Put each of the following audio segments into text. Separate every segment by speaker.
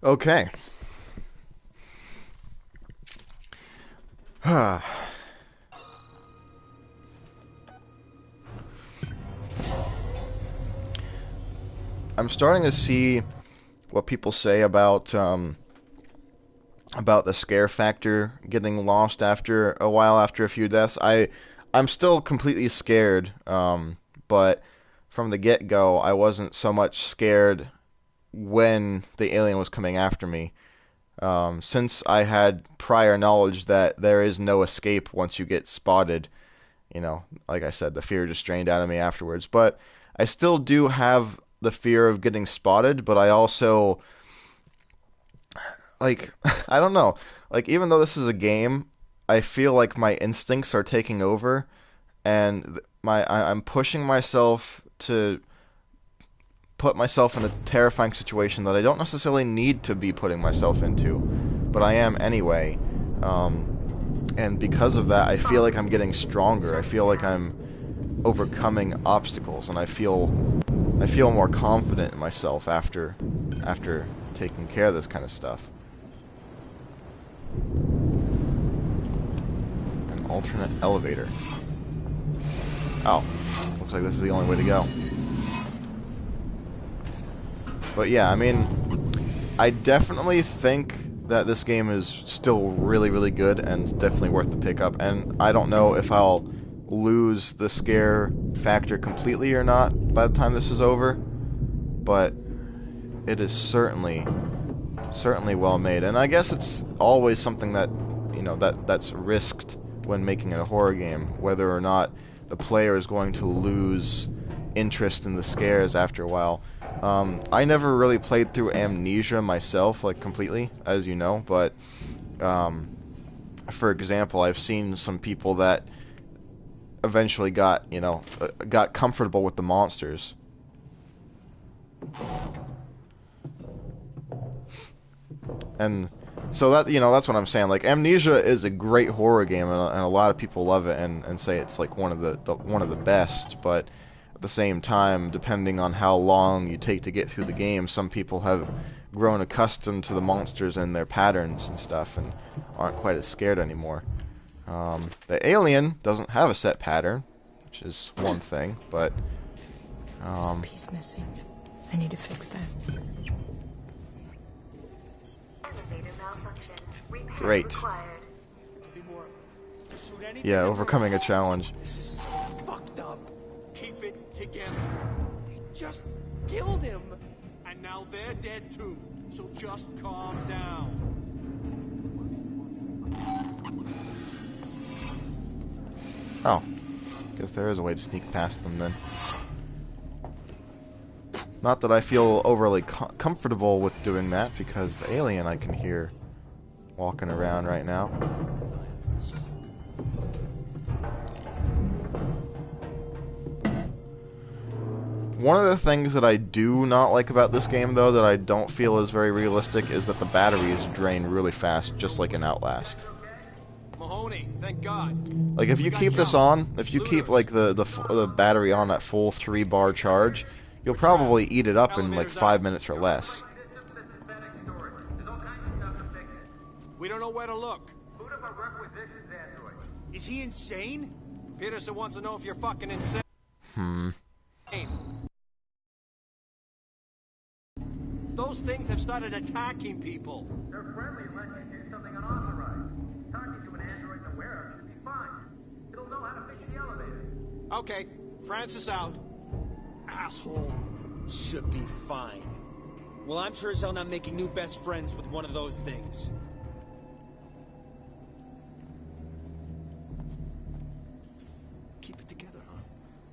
Speaker 1: Okay. I'm starting to see what people say about the scare factor getting lost after a while, after a few deaths. I'm still completely scared, but from the get go, I wasn't so much scared when the alien was coming after me. Since I had prior knowledge that there is no escape once you get spotted, like I said, the fear just drained out of me afterwards. But I still do have the fear of getting spotted, but I also like I don't know. Like even though this is a game, I feel like my instincts are taking over, and I'm pushing myself to put myself in a terrifying situation that I don't necessarily need to be putting myself into, but I am anyway. And because of that, I feel like I'm getting stronger. I feel like I'm overcoming obstacles, and I feel more confident in myself after taking care of this kind of stuff. An alternate elevator. Oh, looks like this is the only way to go. But yeah, I mean, I definitely think that this game is still really, really good and definitely worth the pickup. And I don't know if I'll lose the scare factor completely or not by the time this is over, but it is certainly well made. And I guess it's always something that that's risked when making a horror game, whether or not the player is going to lose interest in the scares after a while. I never really played through Amnesia myself, like completely, as you know, but for example, I've seen some people that eventually got comfortable with the monsters. And so that's what I'm saying. Like Amnesia is a great horror game, and a lot of people love it and say it's like one of the best. But at the same time, depending on how long you take to get through the game, some people have grown accustomed to the monsters and their patterns and stuff, and aren't quite as scared anymore. The alien doesn't have a set pattern, which is one thing, but
Speaker 2: There's a piece missing. I need to fix that.
Speaker 1: great. Yeah, overcoming a challenge.
Speaker 3: This is so fucked up. Keep it together. They just killed him. And now they're dead too. So just calm down.
Speaker 1: Oh, guess there is a way to sneak past them then. Not that I feel overly comfortable with doing that, because the alien I can hear walking around right now. One of the things that I do not like about this game, though, that I don't feel is very realistic, is that the batteries drain really fast, just like in Outlast.
Speaker 3: Mahoney, thank God.
Speaker 1: Like if you keep this on, if you keep like the battery on at full 3-bar charge, you'll probably eat it up in like 5 minutes or less.
Speaker 3: We don't know where to look. Is he insane? Peterson wants to know if you're fucking insane. Those things have started attacking people.
Speaker 4: They're friendly unless you do something unauthorized. Talking to an android aware of should be fine. It'll know how to fix the elevator.
Speaker 3: Okay, Francis out. Asshole.
Speaker 5: Should be fine. Well, I'm sure as hell not making new best friends with one of those things.
Speaker 3: Keep it together, huh?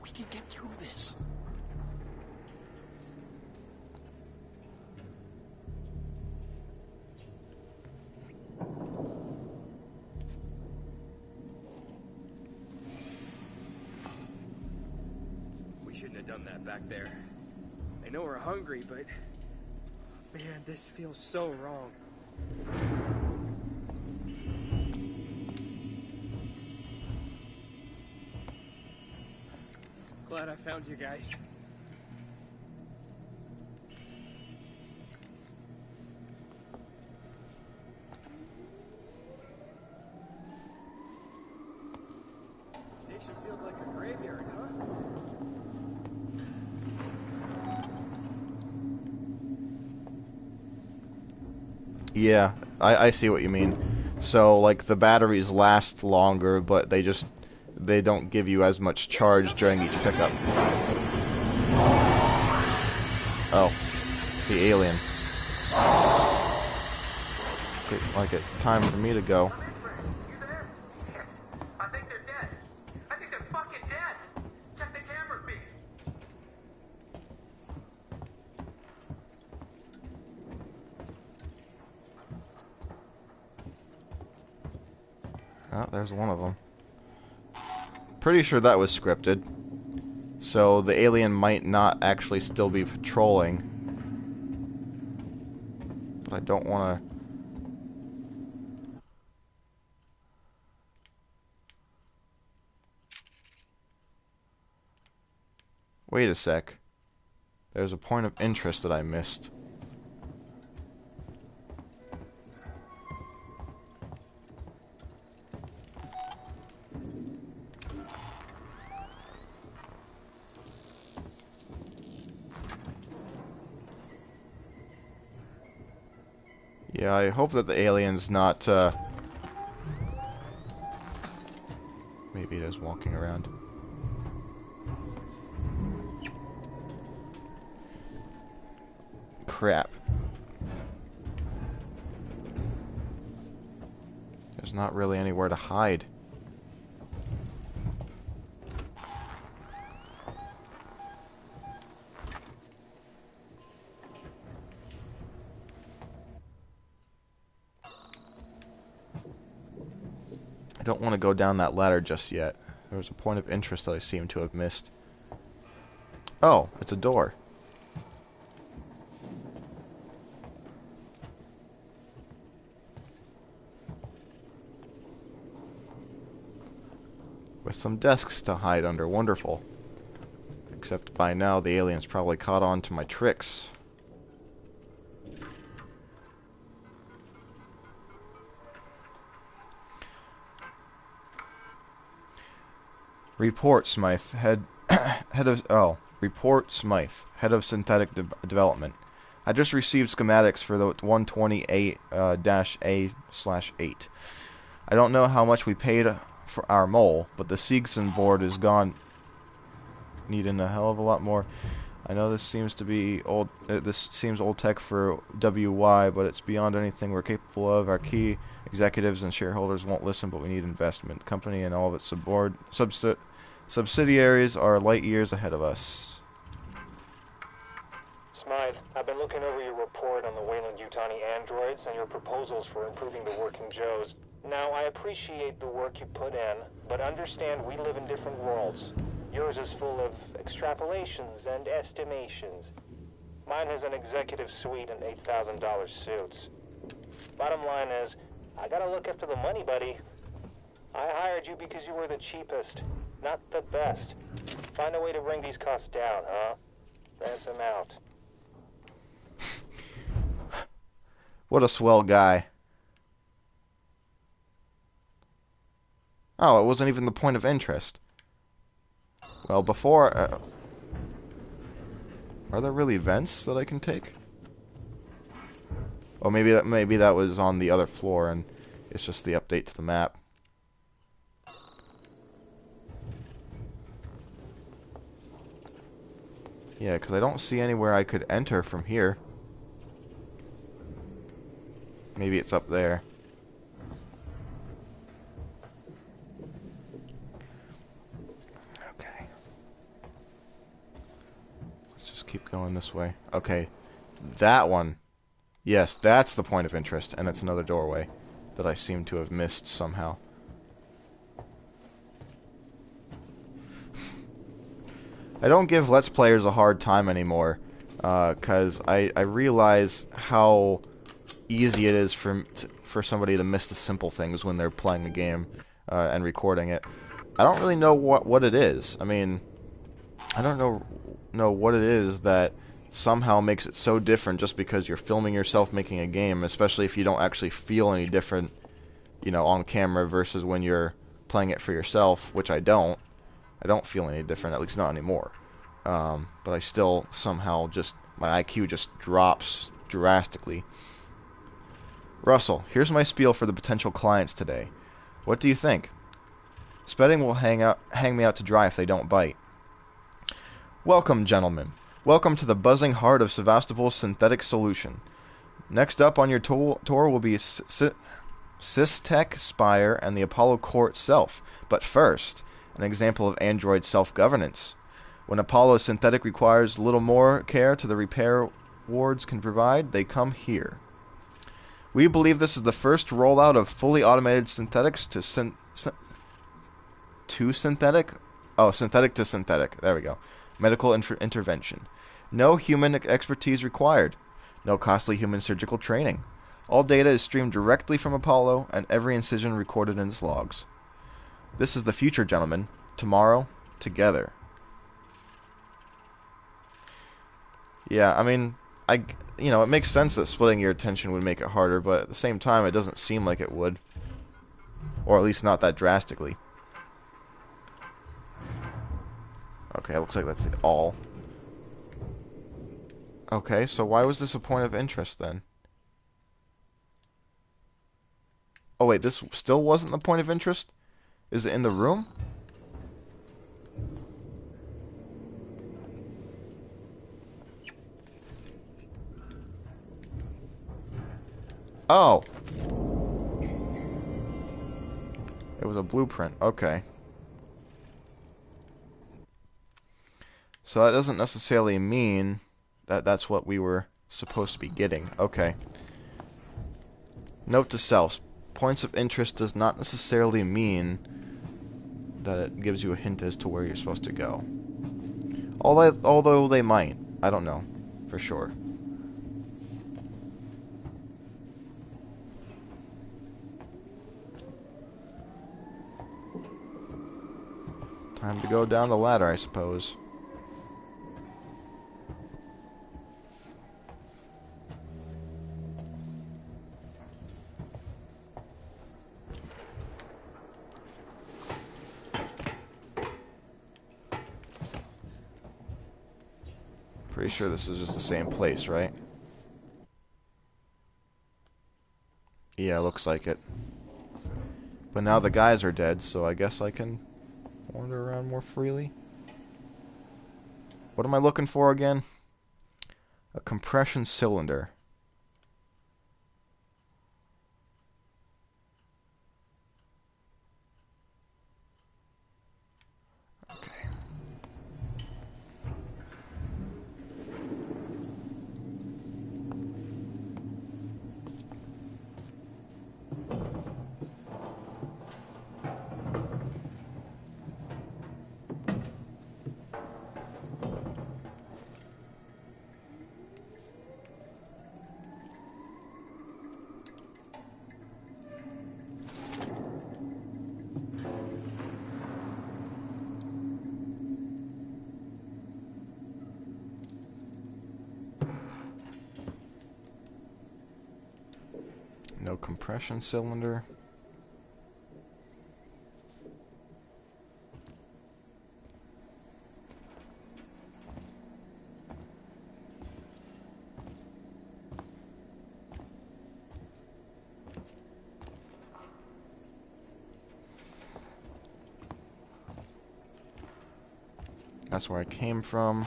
Speaker 3: We can get through this.
Speaker 6: We shouldn't have done that back there. I know we're hungry, but... Man, this feels so wrong. Glad I found you guys. sure feels like a graveyard, huh?
Speaker 1: Yeah, I see what you mean. So, like, the batteries last longer, but they don't give you as much charge during each pickup. Oh, the alien. Like, it's time for me to go.
Speaker 4: You there? I think they're dead. I think they're fucking dead. Check the camera feed.
Speaker 1: Oh, there's one of them. Pretty sure that was scripted. So the alien might not actually still be patrolling. But I don't want to... Wait a sec. There's a point of interest that I missed. Yeah, I hope that the alien's not, maybe it is walking around. Crap. There's not really anywhere to hide. I don't want to go down that ladder just yet. There was a point of interest that I seem to have missed. Oh, it's a door. With some desks to hide under. Wonderful. Except by now the alien's probably caught on to my tricks. Report Smythe, Report Smythe, head of synthetic development. I just received schematics for the 128-A/8. I don't know how much we paid for our mole, but the Seegson board is gone. Needing a hell of a lot more. I know this seems to be old. This seems old tech for WY, but it's beyond anything we're capable of. Our key executives and shareholders won't listen, but we need investment. The company and all of its subsidiaries are light years ahead of us.
Speaker 7: Smythe, I've been looking over your report on the Weyland-Yutani androids and your proposals for improving the working Joes. Now, I appreciate the work you put in, but understand we live in different worlds. Yours is full of extrapolations and estimations. Mine has an executive suite and $8,000 suits. Bottom line is, I gotta look after the money, buddy. I hired you because you were the cheapest, not the best. Find a way to bring these costs down, huh? Ransom out.
Speaker 1: What a swell guy. Oh, it wasn't even the point of interest. Well, before... are there really vents that I can take? Oh, maybe that was on the other floor, and it's just the update to the map. Yeah, because I don't see anywhere I could enter from here. Maybe it's up there. Okay. Let's just keep going this way. Okay. That one. Yes, that's the point of interest, and it's another doorway that I seem to have missed somehow. I don't give Let's Players a hard time anymore, because I realize how easy it is for somebody to miss the simple things when they're playing a game and recording it. I don't really know what it is. I mean, I don't know what it is that somehow makes it so different just because you're filming yourself making a game, especially if you don't actually feel any different, you know, on camera versus when you're playing it for yourself, which I don't. I don't feel any different, at least not anymore. But I still somehow just, my IQ just drops drastically. Russell, here's my spiel for the potential clients today. What do you think? Spedding will hang me out to dry if they don't bite. Welcome, gentlemen. Welcome to the buzzing heart of Sevastopol's synthetic solution. Next up on your tour will be Systech Spire and the Apollo Core itself. But first, an example of android self-governance. When Apollo synthetic requires little more care to the repair wards can provide, they come here. We believe this is the first rollout of fully automated synthetics to synthetic? Oh, synthetic to synthetic. There we go. Medical intervention. No human expertise required. No costly human surgical training. All data is streamed directly from Apollo, and every incision recorded in its logs. This is the future, gentlemen. Tomorrow, together. Yeah, I mean, it makes sense that splitting your attention would make it harder, but at the same time, it doesn't seem like it would. Or at least not that drastically. Okay, it looks like that's the all. Okay, so why was this a point of interest then? Oh wait, this still wasn't the point of interest? Is it in the room? Oh! It was a blueprint. Okay. So that doesn't necessarily mean that that's what we were supposed to be getting. Okay. Note to self. Points of interest does not necessarily mean that it gives you a hint as to where you're supposed to go. Although they might. I don't know. For sure. Time to go down the ladder, I suppose. Pretty sure this is just the same place, right? Yeah, looks like it. But now the guys are dead, so I guess I can wander around more freely. What am I looking for again? A compression cylinder. Okay. No compression cylinder. That's where I came from.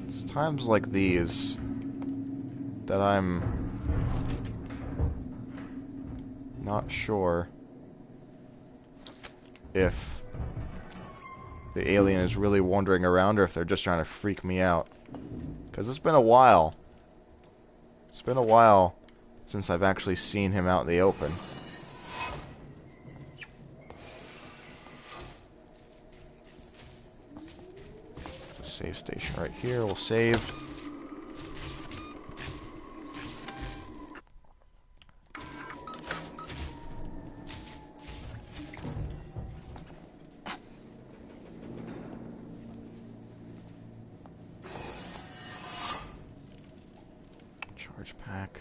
Speaker 1: It's times like these that I'm not sure if the alien is really wandering around or if they're just trying to freak me out. Because it's been a while. It's been a while since I've actually seen him out in the open. Save station right here. We'll save. Storage pack.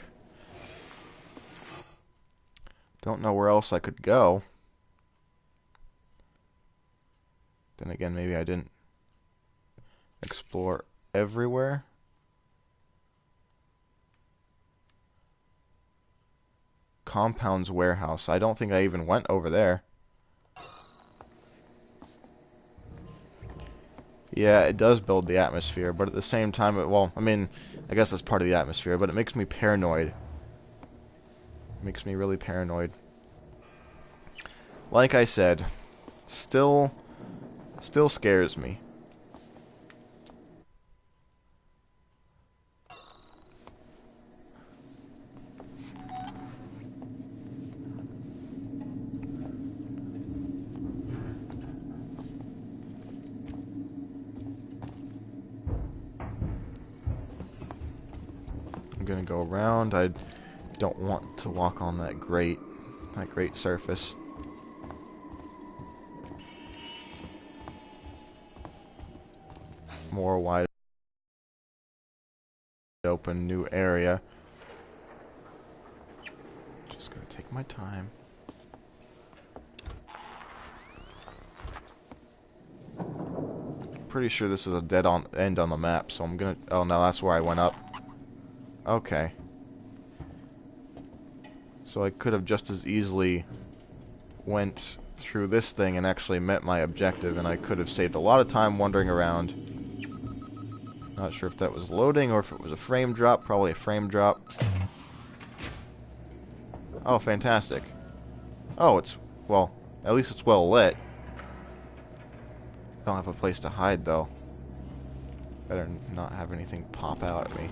Speaker 1: Don't know where else I could go. Then again, maybe I didn't explore everywhere. Compounds warehouse. I don't think I even went over there. Yeah, it does build the atmosphere, but at the same time, well, I mean, I guess that's part of the atmosphere, but it makes me paranoid. Makes me really paranoid. Like I said, still scares me. I'm gonna go around. I don't want to walk on that grate surface. More wide open new area. Just gonna take my time. Pretty sure this is a dead end on the map, so I'm gonna. Oh no, that's where I went up. Okay. So I could have just as easily went through this thing and actually met my objective, and I could have saved a lot of time wandering around. Not sure if that was loading or if it was a frame drop. Probably a frame drop. Oh, fantastic. Oh, it's, well, at least it's well lit. I don't have a place to hide, though. Better not have anything pop out at me.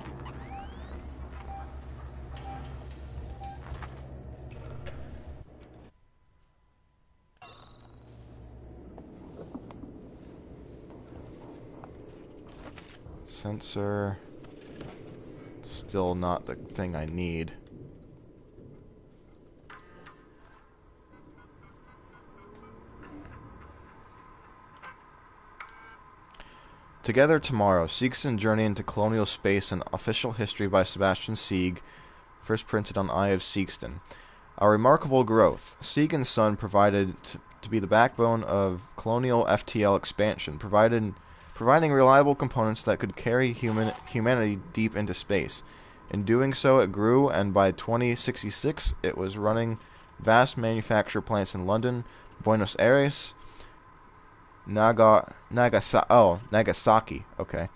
Speaker 1: Sensor. Still not the thing I need. Together Tomorrow, Seegson Journey into Colonial Space and Official History by Sebastian Sieg, first printed on Eye of Seegston. Our remarkable growth. Sieg and Son provided to be the backbone of colonial FTL expansion, providing reliable components that could carry humanity deep into space. In doing so, it grew, and by 2066, it was running vast manufacture plants in London, Buenos Aires, Nagasaki, okay,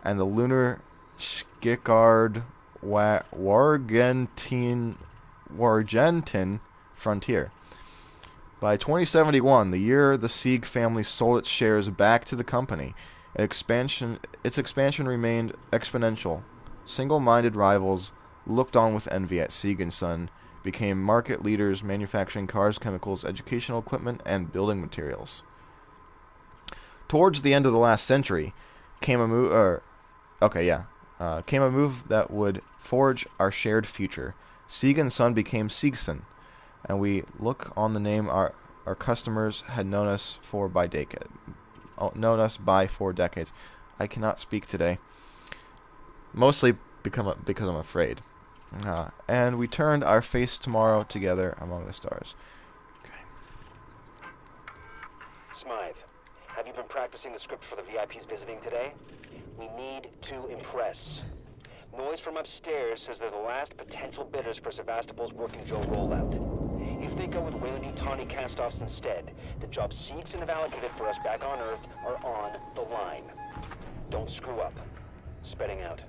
Speaker 1: and the lunar Skikard Wargentin frontier. By 2071, the year the Sieg family sold its shares back to the company, its expansion remained exponential. Single-minded rivals looked on with envy at Sieg and Son, became market leaders manufacturing cars, chemicals, educational equipment, and building materials. Towards the end of the last century, came a move. Came a move that would forge our shared future. Sieg and Son became Seegson, and we look on the name our customers had known us by 4 decades. I cannot speak today. Mostly because I'm afraid. And we turned our face tomorrow together among the stars. Okay.
Speaker 7: Smythe, have you been practicing the script for the VIPs visiting today? We need to impress. Noise from upstairs says they're the last potential bidders for Sevastopol's Working Joe rollout. If they go with Weyland-Yutani cast-offs instead, the jobs Seegson have allocated for us back on Earth are on the line. Don't screw up. Spreading out.